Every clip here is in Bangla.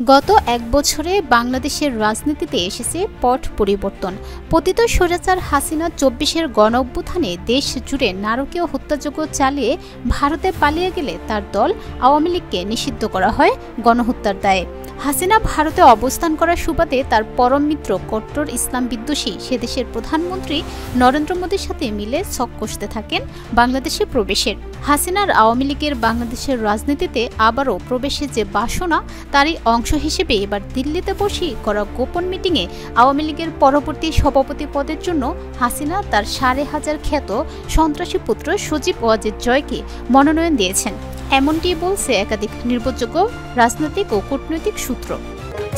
গত এক বছরে বাংলাদেশের রাজনীতিতে এসেছে পট পরিবর্তন। পতিত স্বৈরাচার হাসিনা ২৪-এর গণঅভ্যুত্থানে দেশ জুড়ে নারকীয় হত্যাযজ্ঞ চালিয়ে ভারতে পালিয়ে গেলে তার দল আওয়ামী লীগকে নিষিদ্ধ করা হয় গণহত্যার দায়ে। হাসিনা ভারতে অবস্থান করার সুবাদে তার পরম মিত্র কট্টর ইসলাম বিদ্বেষী সেদেশের প্রধানমন্ত্রী নরেন্দ্র মোদীর সাথে মিলে ছক কষতে থাকেন বাংলাদেশে প্রবেশের। হাসিনার আওয়ামী লীগের বাংলাদেশের রাজনীতিতে আবারও প্রবেশের যে বাসনা, তারই অংশ হিসেবে এবার দিল্লিতে বসে করা গোপন মিটিংয়ে আওয়ামী লীগের পরবর্তী সভাপতি পদের জন্য হাসিনা তার ৫,৫০০ খ্যাত সন্ত্রাসী পুত্র সজীব ওয়াজেদ জয়কে মনোনয়ন দিয়েছেন। এমনটি বলছে একাধিক নির্ভরযোগ্য রাজনৈতিক ও কূটনৈতিক সূত্র।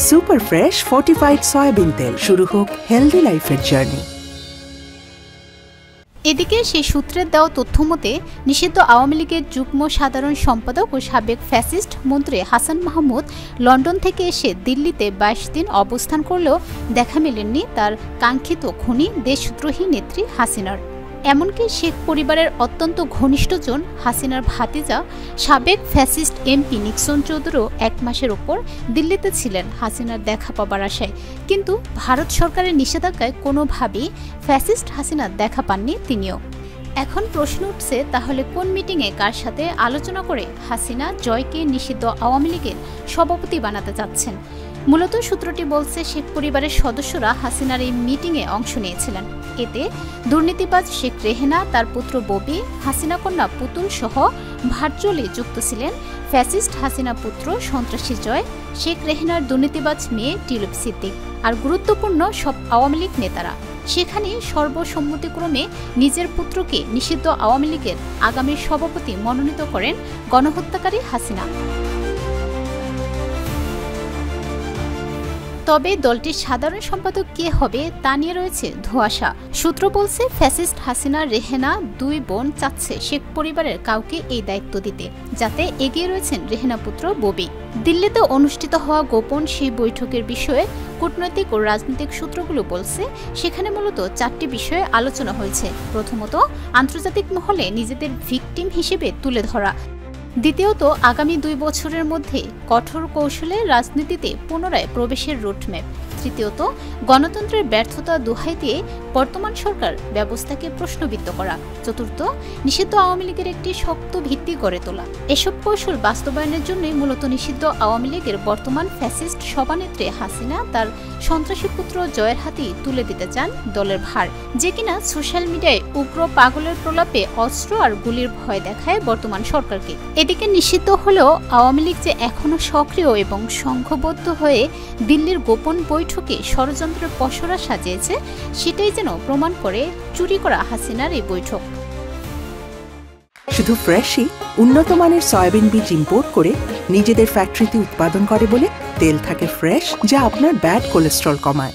সুপার ফ্রেশ ফর্টিফাইড সয়াবিন তেল, শুরু হোক হেলদি লাইফের জার্নি। এদিকে সেই সূত্রের দেওয়া তথ্য মতে নিষিদ্ধ আওয়ামী লীগের যুগ্ম সাধারণ সম্পাদক ও সাবেক ফ্যাসিস্ট মন্ত্রী হাসান মাহমুদ লন্ডন থেকে এসে দিল্লিতে ২২ দিন অবস্থান করলেও দেখা মেলেননি তার কাঙ্ক্ষিত খুনি দেশদ্রোহী নেত্রী হাসিনার। এমনকি শেখ পরিবারের অত্যন্ত ঘনিষ্ঠজন হাসিনার ভাতিজা সাবেক ফ্যাসিস্ট এমপি নিক্সন চৌধুরীও ১ মাসের ওপর দিল্লিতে ছিলেন হাসিনার দেখা পাবার আশায়, কিন্তু ভারত সরকারের নিষেধাজ্ঞায় কোনোভাবেই ফ্যাসিস্ট হাসিনার দেখা পাননি তিনিও। এখন প্রশ্ন উঠছে, তাহলে কোন মিটিংয়ে কার সাথে আলোচনা করে হাসিনা জয়কে নিষিদ্ধ আওয়ামী লীগের সভাপতি বানাতে চাচ্ছেন? মূলত সূত্রটি বলছে শেখ পরিবারের সদস্যরা হাসিনার এই মিটিংয়ে অংশ নিয়েছিলেন। এতে দুর্নীতিবাজ শেখ রেহেনা, তার পুত্র ববি, হাসিনা কন্যা পুতুল সহ ভার্চুয়ালি যুক্ত ছিলেন ফ্যাসিস্ট হাসিনা পুত্র সন্ত্রাসী জয়, শেখ রেহেনার দুর্নীতিবাজ মেয়ে টিউলিপ সিদ্দিক আর গুরুত্বপূর্ণ সব আওয়ামী লীগ নেতারা। সেখানে সর্বসম্মতিক্রমে নিজের পুত্রকে নিষিদ্ধ আওয়ামী লীগের আগামী সভাপতি মনোনীত করেন গণহত্যাকারী হাসিনা। তবে দলটির সাধারণ সম্পাদক কে হবে তা নিয়ে রয়েছে ধোঁয়াশা। সূত্র বলছে, ফ্যাসিস্ট হাসিনা রেহেনা ২ বোন চাচ্ছে শেখ পরিবারের কাউকে এই দায়িত্ব দিতে, যাতে এগিয়ে রয়েছেন রেহেনা পুত্র ববি। দিল্লিতে অনুষ্ঠিত হওয়া গোপন সেই বৈঠকের বিষয়ে কূটনৈতিক ও রাজনৈতিক সূত্রগুলো বলছে, সেখানে মূলত ৪টি বিষয়ে আলোচনা হয়েছে। প্রথমত, আন্তর্জাতিক মহলে নিজেদের ভিকটিম হিসেবে তুলে ধরা। দ্বিতীয়ত, আগামী ২ বছরের মধ্যে কঠোর কৌশলে রাজনীতিতে পুনরায় প্রবেশের রুটম্যাপ। তৃতীয়ত, গণতন্ত্রের ব্যর্থতা দোহাই দিয়ে বর্তমান সরকার ব্যবস্থাকে প্রশ্নবিদ্ধ করা। চতুর্থ, নিষিদ্ধ আওয়ামী লীগের একটি শক্ত ভিত্তি গড়ে তোলা। এসব কৌশল বাস্তবায়নের জন্যই মূলত নিষিদ্ধ আওয়ামী লীগের বর্তমান ফ্যাসিস্ট সভানেত্রী হাসিনা তার সন্ত্রাসী পুত্র জয়ের হাতেই তুলে দিতে চান দলের ভার, যে কিনা সোশ্যাল মিডিয়ায় উগ্র পাগলের প্রলাপে অস্ত্র আর গুলির ভয় দেখায় বর্তমান সরকারকে। এদিকে নিষিদ্ধ হলেও আওয়ামী লীগ যে এখনো সক্রিয় এবং সংঘবদ্ধ হয়ে দিল্লির গোপন বৈঠকে ষড়যন্ত্রের পসরা সাজিয়েছে, সেটাই যেন প্রমাণ করে চুরি করা হাসিনার এই বৈঠক। শুধু ফ্রেশই উন্নত মানের সয়াবিন বীজ ইম্পোর্ট করে নিজেদের ফ্যাক্টরিতে উৎপাদন করে বলে তেল থাকে ফ্রেশ, যা আপনার ব্যাড কোলেস্ট্রল কমায়।